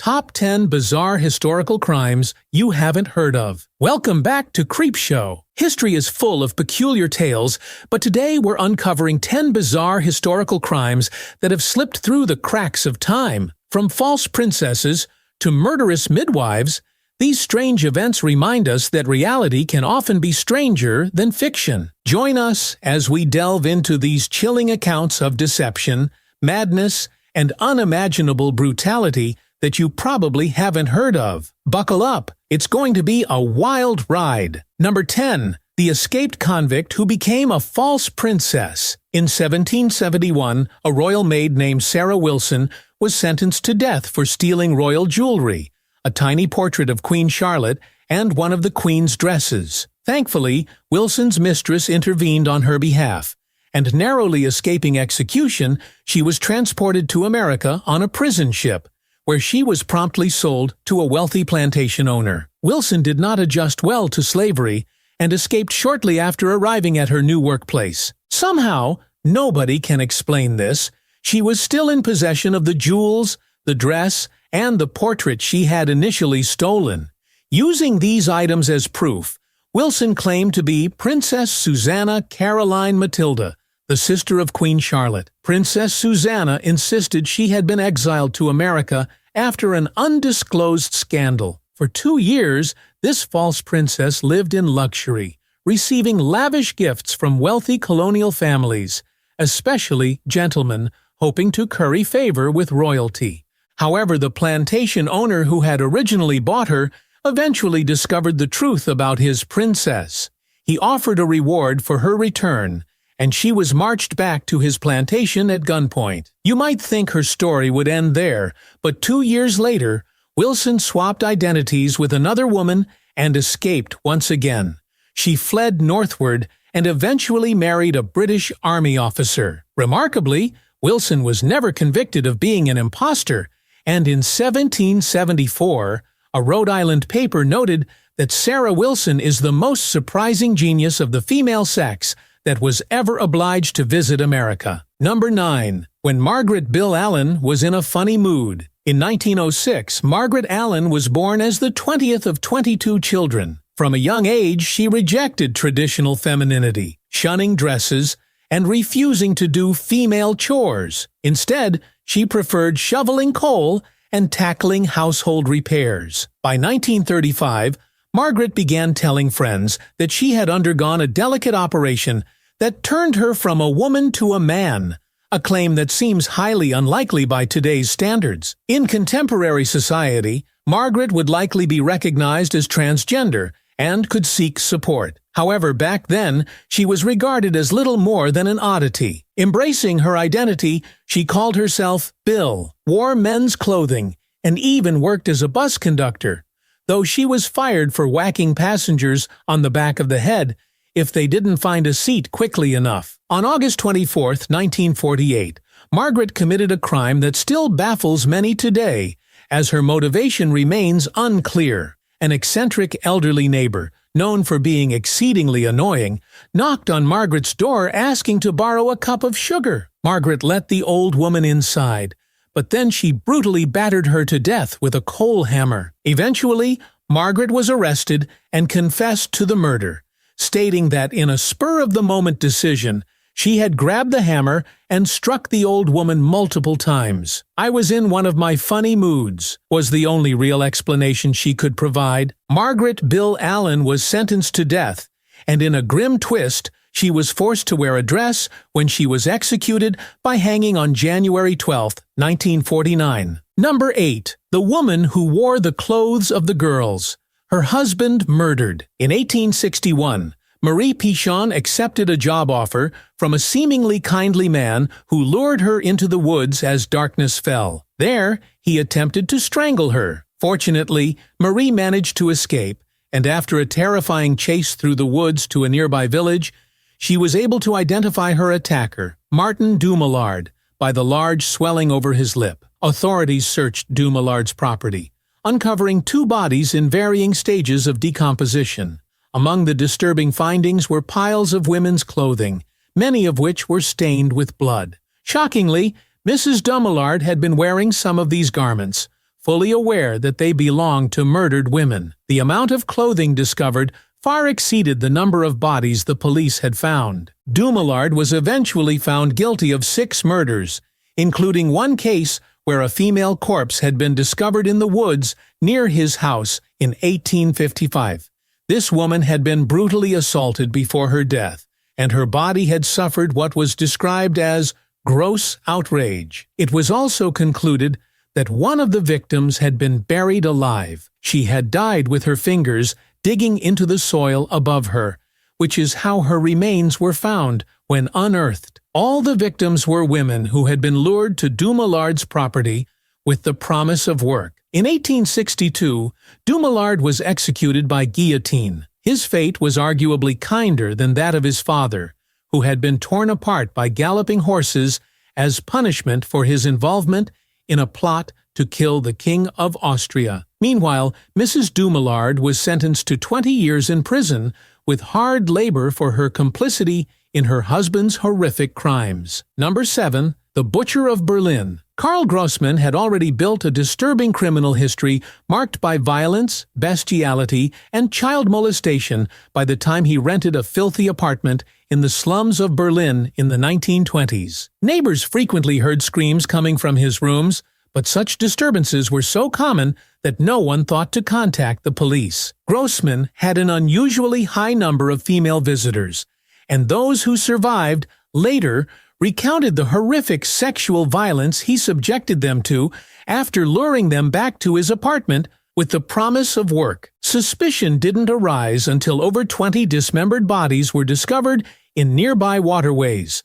Top 10 Bizarre Historical Crimes You Haven't Heard of. Welcome back to Creepshow. History is full of peculiar tales, but today we're uncovering 10 bizarre historical crimes that have slipped through the cracks of time. From false princesses to murderous midwives, these strange events remind us that reality can often be stranger than fiction. Join us as we delve into these chilling accounts of deception, madness, and unimaginable brutality that you probably haven't heard of. Buckle up, it's going to be a wild ride. Number 10. The escaped convict who became a false princess. In 1771, a royal maid named Sarah Wilson was sentenced to death for stealing royal jewelry, a tiny portrait of Queen Charlotte, and one of the Queen's dresses. Thankfully, Wilson's mistress intervened on her behalf, and narrowly escaping execution, she was transported to America on a prison ship, where she was promptly sold to a wealthy plantation owner. Wilson did not adjust well to slavery and escaped shortly after arriving at her new workplace. Somehow, nobody can explain this, she was still in possession of the jewels, the dress, and the portrait she had initially stolen. Using these items as proof, Wilson claimed to be Princess Susanna Caroline Matilda, the sister of Queen Charlotte. Princess Susanna insisted she had been exiled to America after an undisclosed scandal. For 2 years, this false princess lived in luxury, receiving lavish gifts from wealthy colonial families, especially gentlemen hoping to curry favor with royalty. However, the plantation owner who had originally bought her eventually discovered the truth about his princess. He offered a reward for her return, and she was marched back to his plantation at gunpoint. You might think her story would end there, but 2 years later, Wilson swapped identities with another woman and escaped once again. She fled northward and eventually married a British Army officer. Remarkably, Wilson was never convicted of being an imposter, and in 1774, a Rhode Island paper noted that Sarah Wilson is the most surprising genius of the female sex that was ever obliged to visit America. Number 9. When Margaret Bill Allen was in a funny mood. In 1906, Margaret Allen was born as the 20th of 22 children. From a young age, she rejected traditional femininity, shunning dresses, and refusing to do female chores. Instead, she preferred shoveling coal and tackling household repairs. By 1935, Margaret began telling friends that she had undergone a delicate operation that turned her from a woman to a man, a claim that seems highly unlikely by today's standards. In contemporary society, Margaret would likely be recognized as transgender and could seek support. However, back then, she was regarded as little more than an oddity. Embracing her identity, she called herself Bill, wore men's clothing, and even worked as a bus conductor, though she was fired for whacking passengers on the back of the head if they didn't find a seat quickly enough. On August 24, 1948, Margaret committed a crime that still baffles many today, as her motivation remains unclear. An eccentric elderly neighbor, known for being exceedingly annoying, knocked on Margaret's door asking to borrow a cup of sugar. Margaret let the old woman inside, but then she brutally battered her to death with a coal hammer. Eventually, Margaret was arrested and confessed to the murder, stating that in a spur-of-the-moment decision, she had grabbed the hammer and struck the old woman multiple times. "I was in one of my funny moods," was the only real explanation she could provide. Margaret Bill Allen was sentenced to death, and in a grim twist, she was forced to wear a dress when she was executed by hanging on January 12, 1949. Number 8. The woman who wore the clothes of the girls. Her husband murdered. In 1861, Marie Pichon accepted a job offer from a seemingly kindly man who lured her into the woods as darkness fell. There, he attempted to strangle her. Fortunately, Marie managed to escape, and after a terrifying chase through the woods to a nearby village, she was able to identify her attacker, Martin Dumollard, by the large swelling over his lip. Authorities searched Dumollard's property, uncovering 2 bodies in varying stages of decomposition. Among the disturbing findings were piles of women's clothing, many of which were stained with blood. Shockingly, Mrs. Dumollard had been wearing some of these garments, fully aware that they belonged to murdered women. The amount of clothing discovered far exceeded the number of bodies the police had found. Dumollard was eventually found guilty of 6 murders, including one case where a female corpse had been discovered in the woods near his house in 1855. This woman had been brutally assaulted before her death, and her body had suffered what was described as gross outrage. It was also concluded that one of the victims had been buried alive. She had died with her fingers digging into the soil above her, which is how her remains were found when unearthed. All the victims were women who had been lured to Dumollard's property with the promise of work. In 1862, Dumollard was executed by guillotine. His fate was arguably kinder than that of his father, who had been torn apart by galloping horses as punishment for his involvement in a plot to kill the King of Austria. Meanwhile, Mrs. Dumollard was sentenced to 20 years in prison with hard labor for her complicity in her husband's horrific crimes. Number 7. The Butcher of Berlin. Karl Grossman had already built a disturbing criminal history marked by violence, bestiality, and child molestation by the time he rented a filthy apartment in the slums of Berlin in the 1920s. Neighbors frequently heard screams coming from his rooms, but such disturbances were so common that no one thought to contact the police. Grossman had an unusually high number of female visitors, and those who survived later recounted the horrific sexual violence he subjected them to after luring them back to his apartment with the promise of work. Suspicion didn't arise until over 20 dismembered bodies were discovered in nearby waterways,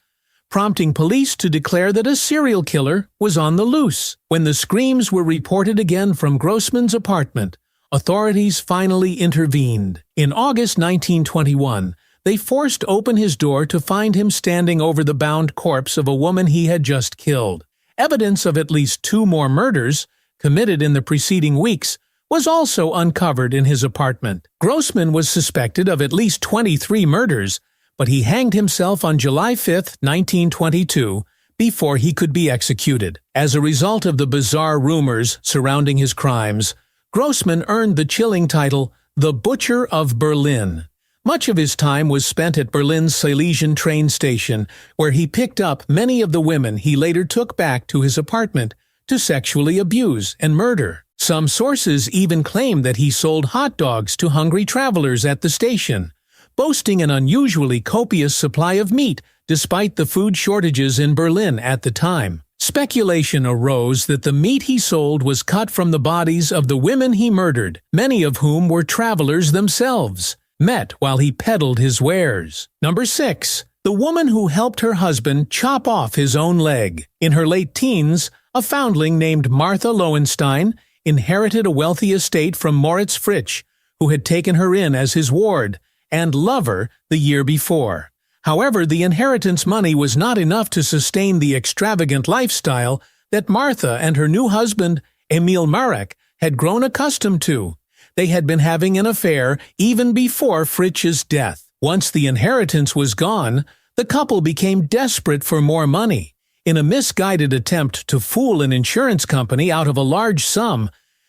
prompting police to declare that a serial killer was on the loose. When the screams were reported again from Grossman's apartment, authorities finally intervened. In August 1921, they forced open his door to find him standing over the bound corpse of a woman he had just killed. Evidence of at least 2 more murders, committed in the preceding weeks, was also uncovered in his apartment. Grossman was suspected of at least 23 murders, but he hanged himself on July 5, 1922, before he could be executed. As a result of the bizarre rumors surrounding his crimes, Grossman earned the chilling title, the Butcher of Berlin. Much of his time was spent at Berlin's Silesian train station, where he picked up many of the women he later took back to his apartment to sexually abuse and murder. Some sources even claim that he sold hot dogs to hungry travelers at the station, boasting an unusually copious supply of meat despite the food shortages in Berlin at the time. Speculation arose that the meat he sold was cut from the bodies of the women he murdered, many of whom were travelers themselves, met while he peddled his wares. Number 6. The woman who helped her husband chop off his own leg. In her late teens, a foundling named Martha Lowenstein inherited a wealthy estate from Moritz Fritsch, who had taken her in as his ward and lover the year before. However, the inheritance money was not enough to sustain the extravagant lifestyle that Martha and her new husband, Emil Marek, had grown accustomed to. They had been having an affair even before Fritsch's death. Once the inheritance was gone, the couple became desperate for more money. In a misguided attempt to fool an insurance company out of a large sum,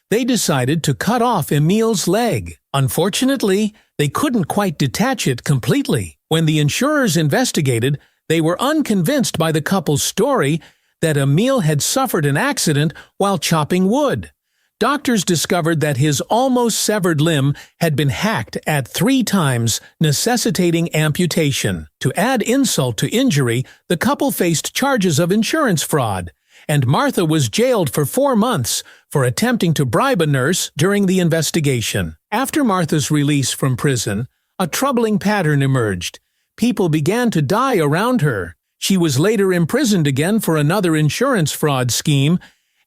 they decided to cut off Emil's leg. Unfortunately, they couldn't quite detach it completely. When the insurers investigated, they were unconvinced by the couple's story that Emil had suffered an accident while chopping wood. Doctors discovered that his almost severed limb had been hacked at 3 times, necessitating amputation. To add insult to injury, the couple faced charges of insurance fraud, and Martha was jailed for 4 months for attempting to bribe a nurse during the investigation. After Martha's release from prison, a troubling pattern emerged. People began to die around her. She was later imprisoned again for another insurance fraud scheme,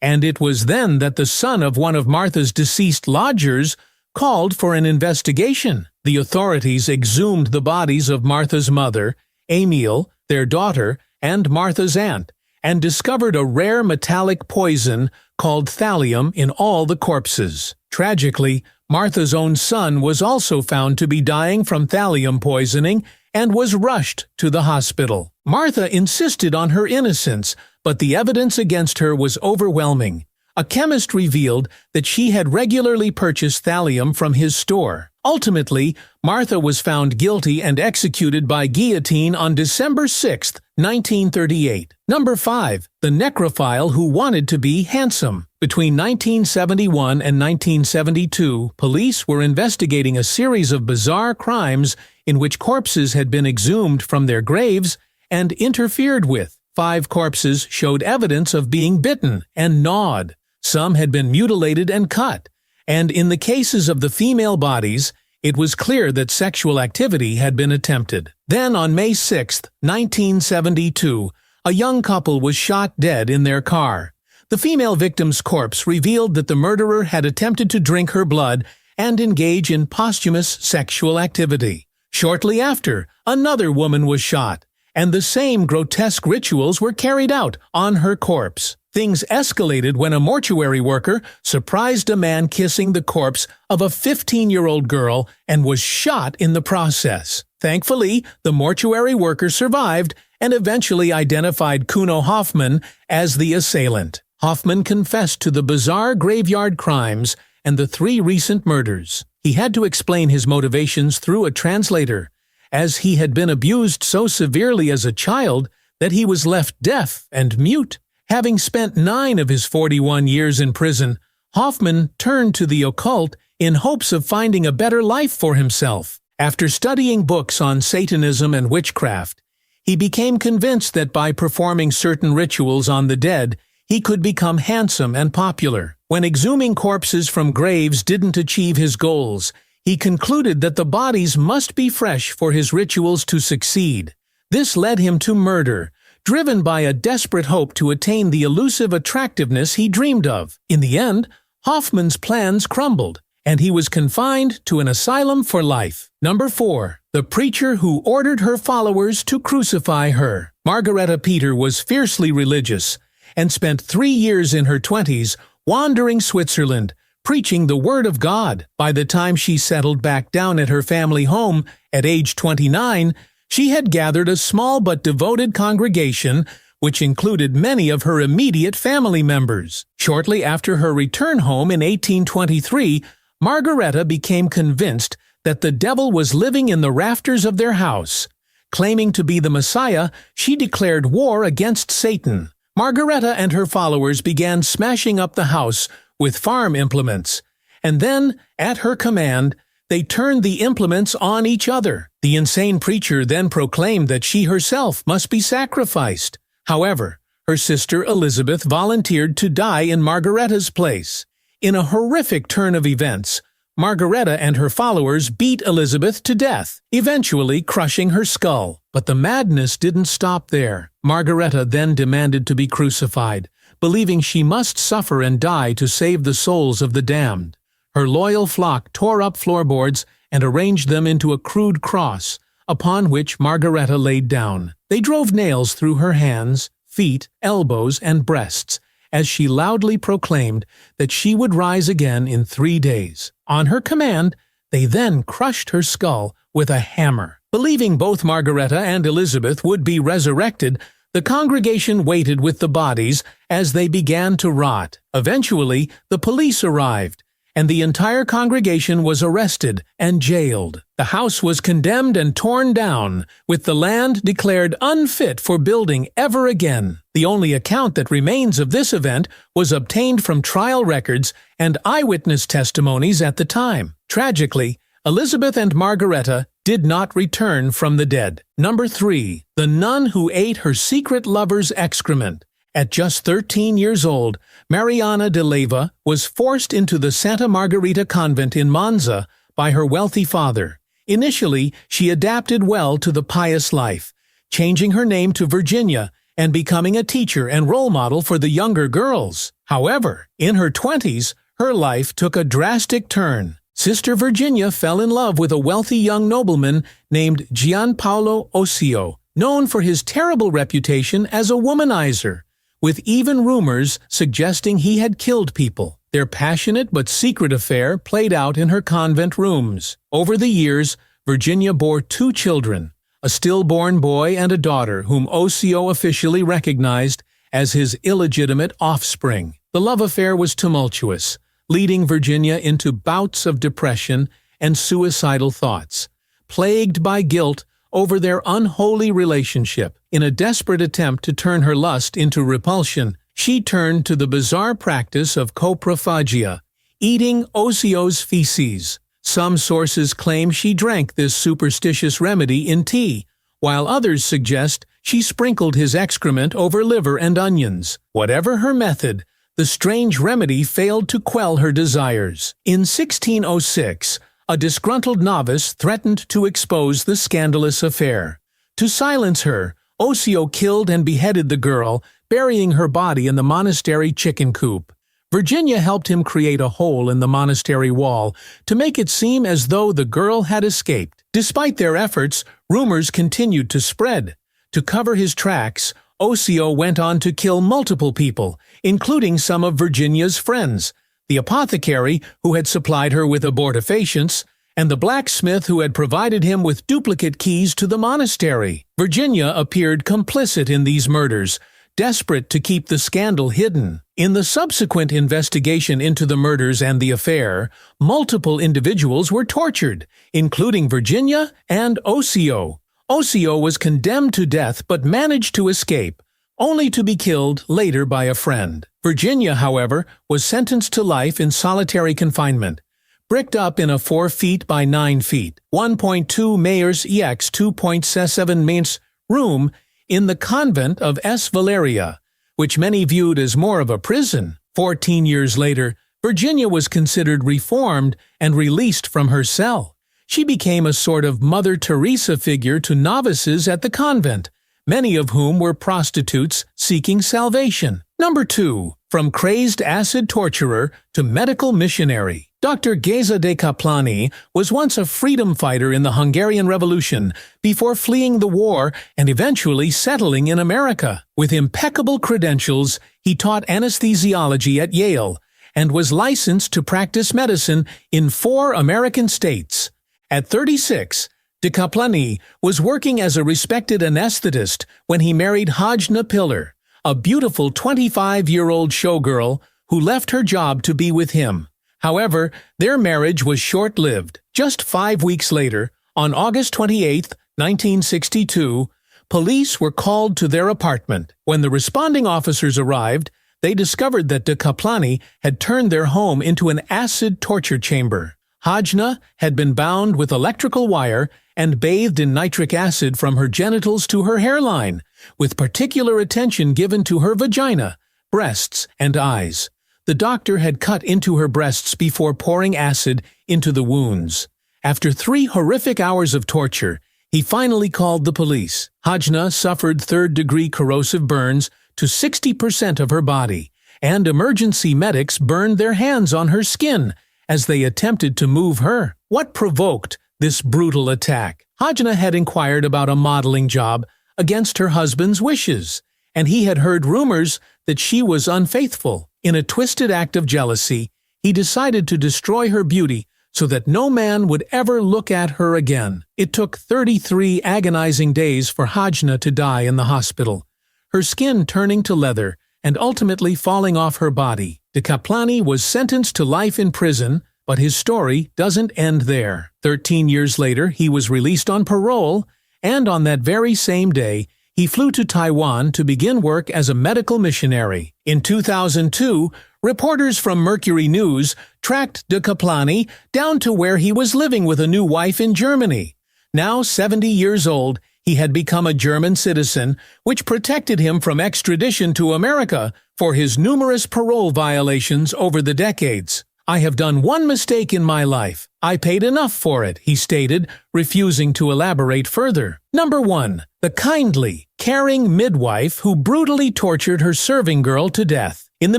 and it was then that the son of one of Martha's deceased lodgers called for an investigation. The authorities exhumed the bodies of Martha's mother, Emil, their daughter, and Martha's aunt, and discovered a rare metallic poison called thallium in all the corpses. Tragically, Martha's own son was also found to be dying from thallium poisoning and was rushed to the hospital. Martha insisted on her innocence, but the evidence against her was overwhelming. A chemist revealed that she had regularly purchased thallium from his store. Ultimately, Martha was found guilty and executed by guillotine on December 6, 1938. Number 5. The necrophile who wanted to be handsome. Between 1971 and 1972, police were investigating a series of bizarre crimes in which corpses had been exhumed from their graves and interfered with. 5 corpses showed evidence of being bitten and gnawed. Some had been mutilated and cut. And in the cases of the female bodies, it was clear that sexual activity had been attempted. Then on May 6, 1972, a young couple was shot dead in their car. The female victim's corpse revealed that the murderer had attempted to drink her blood and engage in posthumous sexual activity. Shortly after, another woman was shot, and the same grotesque rituals were carried out on her corpse. Things escalated when a mortuary worker surprised a man kissing the corpse of a 15-year-old girl and was shot in the process. Thankfully, the mortuary worker survived and eventually identified Kuno Hoffman as the assailant. Hoffman confessed to the bizarre graveyard crimes and the 3 recent murders. He had to explain his motivations through a translator, as he had been abused so severely as a child that he was left deaf and mute. Having spent 9 of his 41 years in prison, Hoffman turned to the occult in hopes of finding a better life for himself. After studying books on Satanism and witchcraft, he became convinced that by performing certain rituals on the dead, he could become handsome and popular. When exhuming corpses from graves didn't achieve his goals, he concluded that the bodies must be fresh for his rituals to succeed. This led him to murder, driven by a desperate hope to attain the elusive attractiveness he dreamed of. In the end, Hoffman's plans crumbled, and he was confined to an asylum for life. Number 4. The preacher who ordered her followers to crucify her. Margaret Peter was fiercely religious and spent 3 years in her 20s wandering Switzerland, preaching the Word of God. By the time she settled back down at her family home at age 29, she had gathered a small but devoted congregation, which included many of her immediate family members. Shortly after her return home in 1823, Margareta became convinced that the devil was living in the rafters of their house. Claiming to be the Messiah, she declared war against Satan. Margareta and her followers began smashing up the house with farm implements, and then, at her command, they turned the implements on each other. The insane preacher then proclaimed that she herself must be sacrificed. However, her sister Elizabeth volunteered to die in Margareta's place. In a horrific turn of events, Margareta and her followers beat Elizabeth to death, eventually crushing her skull. But the madness didn't stop there. Margareta then demanded to be crucified, believing she must suffer and die to save the souls of the damned. Her loyal flock tore up floorboards and arranged them into a crude cross, upon which Margareta laid down. They drove nails through her hands, feet, elbows, and breasts, as she loudly proclaimed that she would rise again in 3 days. On her command, they then crushed her skull with a hammer. Believing both Margareta and Elizabeth would be resurrected, the congregation waited with the bodies as they began to rot. Eventually, the police arrived, and the entire congregation was arrested and jailed. The house was condemned and torn down, with the land declared unfit for building ever again. The only account that remains of this event was obtained from trial records and eyewitness testimonies at the time. Tragically, Elizabeth and Margareta did not return from the dead. Number 3. The nun who ate her secret lover's excrement. At just 13 years old, Mariana de Leyva was forced into the Santa Margherita convent in Monza by her wealthy father. Initially, she adapted well to the pious life, changing her name to Virginia and becoming a teacher and role model for the younger girls. However, in her 20s, her life took a drastic turn. Sister Virginia fell in love with a wealthy young nobleman named Gianpaolo Ossio, known for his terrible reputation as a womanizer, with even rumors suggesting he had killed people. Their passionate but secret affair played out in her convent rooms. Over the years, Virginia bore 2 children, a stillborn boy and a daughter whom Ossio officially recognized as his illegitimate offspring. The love affair was tumultuous, leading Virginia into bouts of depression and suicidal thoughts. Plagued by guilt over their unholy relationship, in a desperate attempt to turn her lust into repulsion, she turned to the bizarre practice of coprophagia, eating Osio's feces. Some sources claim she drank this superstitious remedy in tea, while others suggest she sprinkled his excrement over liver and onions. Whatever her method, the strange remedy failed to quell her desires. In 1606, a disgruntled novice threatened to expose the scandalous affair. To silence her, Osio killed and beheaded the girl, burying her body in the monastery chicken coop. Virginia helped him create a hole in the monastery wall to make it seem as though the girl had escaped. Despite their efforts, rumors continued to spread. To cover his tracks, Osio went on to kill multiple people, including some of Virginia's friends, the apothecary who had supplied her with abortifacients, and the blacksmith who had provided him with duplicate keys to the monastery. Virginia appeared complicit in these murders, desperate to keep the scandal hidden. In the subsequent investigation into the murders and the affair, multiple individuals were tortured, including Virginia and Osio. Osio was condemned to death but managed to escape, only to be killed later by a friend. Virginia, however, was sentenced to life in solitary confinement, bricked up in a 4 feet by 9 feet, 1.2 mayors ex 2.7 mains room in the convent of S. Valeria, which many viewed as more of a prison. 14 years later, Virginia was considered reformed and released from her cell. She became a sort of Mother Teresa figure to novices at the convent, many of whom were prostitutes seeking salvation. Number 2. From crazed acid torturer to medical missionary. Dr. Geza de Kaplany was once a freedom fighter in the Hungarian Revolution before fleeing the war and eventually settling in America. With impeccable credentials, he taught anesthesiology at Yale and was licensed to practice medicine in 4 American states. At 36, de Kaplany was working as a respected anesthetist when he married Hajna Piller, a beautiful 25-year-old showgirl who left her job to be with him. However, their marriage was short-lived. Just 5 weeks later, on August 28, 1962, police were called to their apartment. When the responding officers arrived, they discovered that de Kaplany had turned their home into an acid torture chamber. Hajna had been bound with electrical wire and bathed in nitric acid from her genitals to her hairline, with particular attention given to her vagina, breasts, and eyes. The doctor had cut into her breasts before pouring acid into the wounds. After 3 horrific hours of torture, he finally called the police. Hajna suffered third-degree corrosive burns to 60% of her body, and emergency medics burned their hands on her skin as they attempted to move her. What provoked this brutal attack? Hajna had inquired about a modeling job against her husband's wishes, and he had heard rumors that she was unfaithful. In a twisted act of jealousy, he decided to destroy her beauty so that no man would ever look at her again. It took 33 agonizing days for Hajna to die in the hospital, her skin turning to leather and ultimately falling off her body. De Kaplany was sentenced to life in prison, but his story doesn't end there. 13 years later, he was released on parole, and on that very same day, he flew to Taiwan to begin work as a medical missionary. In 2002, reporters from Mercury News tracked de Kaplany down to where he was living with a new wife in Germany. Now 70 years old, he had become a German citizen, which protected him from extradition to America for his numerous parole violations over the decades. "I have done one mistake in my life. I paid enough for it," he stated, refusing to elaborate further. Number 1. The kindly, caring midwife who brutally tortured her serving girl to death. In the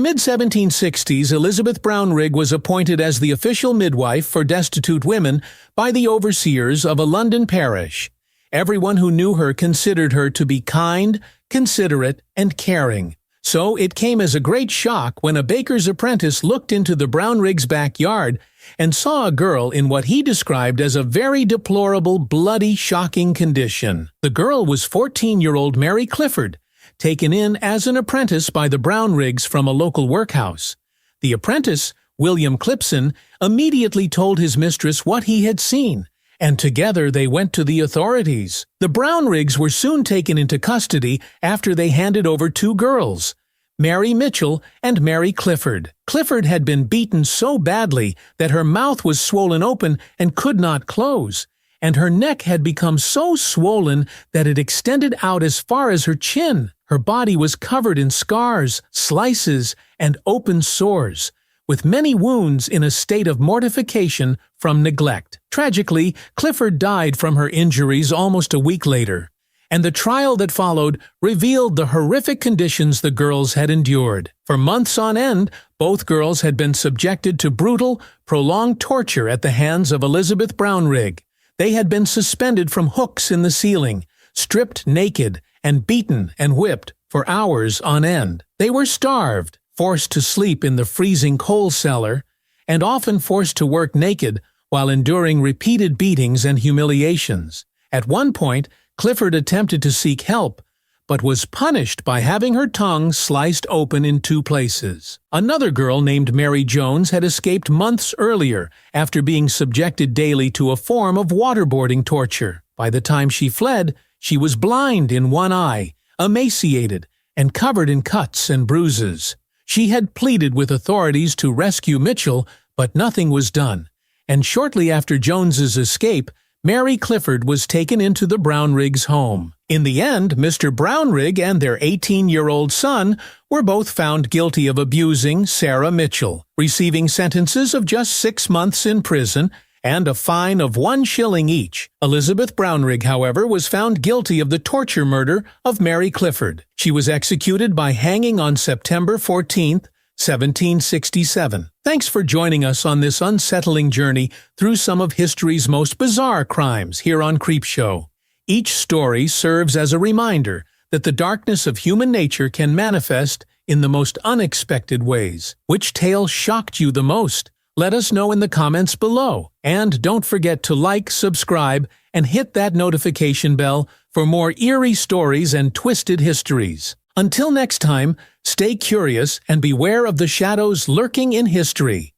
mid-1760s, Elizabeth Brownrigg was appointed as the official midwife for destitute women by the overseers of a London parish. Everyone who knew her considered her to be kind, considerate, and caring. So it came as a great shock when a baker's apprentice looked into the Brownriggs' backyard and saw a girl in what he described as a very deplorable, bloody, shocking condition. The girl was 14-year-old Mary Clifford, taken in as an apprentice by the Brownriggs from a local workhouse. The apprentice, William Clipson, immediately told his mistress what he had seen, and together they went to the authorities. The Brownriggs were soon taken into custody after they handed over two girls, Mary Mitchell and Mary Clifford. Clifford had been beaten so badly that her mouth was swollen open and could not close, and her neck had become so swollen that it extended out as far as her chin. Her body was covered in scars, slices, and open sores, with many wounds in a state of mortification from neglect. Tragically, Clifford died from her injuries almost a week later, and the trial that followed revealed the horrific conditions the girls had endured. For months on end, both girls had been subjected to brutal, prolonged torture at the hands of Elizabeth Brownrigg. They had been suspended from hooks in the ceiling, stripped naked, and beaten and whipped for hours on end. They were starved, forced to sleep in the freezing coal cellar, and often forced to work naked while enduring repeated beatings and humiliations. At one point, Clifford attempted to seek help, but was punished by having her tongue sliced open in 2 places. Another girl named Mary Jones had escaped months earlier after being subjected daily to a form of waterboarding torture. By the time she fled, she was blind in one eye, emaciated, and covered in cuts and bruises. She had pleaded with authorities to rescue Mitchell, but nothing was done, and shortly after Jones's escape, Mary Clifford was taken into the Brownriggs' home. In the end, Mr. Brownrigg and their 18-year-old son were both found guilty of abusing Sarah Mitchell, receiving sentences of just 6 months in prison and a fine of 1 shilling each. Elizabeth Brownrigg, however, was found guilty of the torture murder of Mary Clifford. She was executed by hanging on September 14th, 1767. Thanks for joining us on this unsettling journey through some of history's most bizarre crimes here on Creepshow. Each story serves as a reminder that the darkness of human nature can manifest in the most unexpected ways. Which tale shocked you the most? Let us know in the comments below. And don't forget to like, subscribe, and hit that notification bell for more eerie stories and twisted histories. Until next time, stay curious and beware of the shadows lurking in history.